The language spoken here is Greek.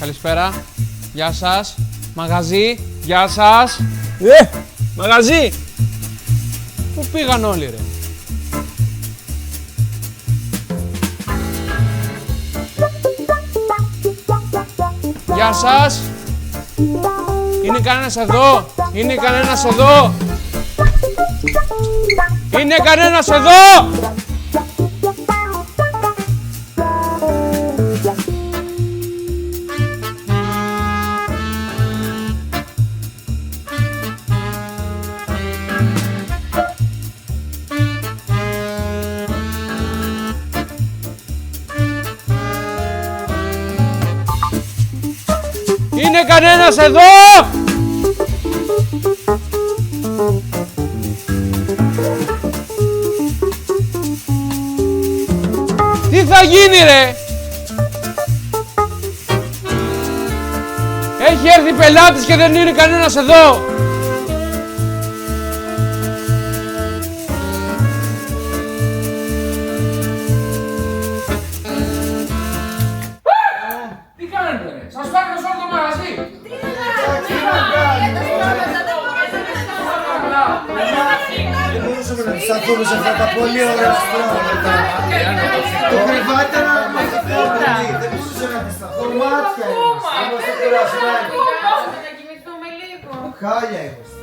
Καλησπέρα. Γεια σας. Μαγαζί. Γεια σας. Μαγαζί. Πού πήγαν όλοι, ρε? Γεια σας. Είναι κανένας εδώ? Είναι κανένας εδώ? Είναι κανένας εδώ? Είναι κανένας εδώ? Τι θα γίνει, ρε? Έχει έρθει πελάτης και δεν είναι κανένας εδώ. Τι κάνετε, ρε? Σας πάρετε σε όλο το μαγαζί. Δεν μπορούσαμε να αντισταθούμε σε αυτά τα πολύ ωραία πράγματα. Το κρεβάτι να μας αφήνει. Δεν μπορούσε να αντισταθώ. Μάτια είμαστε. Είμαστε κουρασμένοι. Να κοιμηθούμε λίγο. Χάλια είμαστε.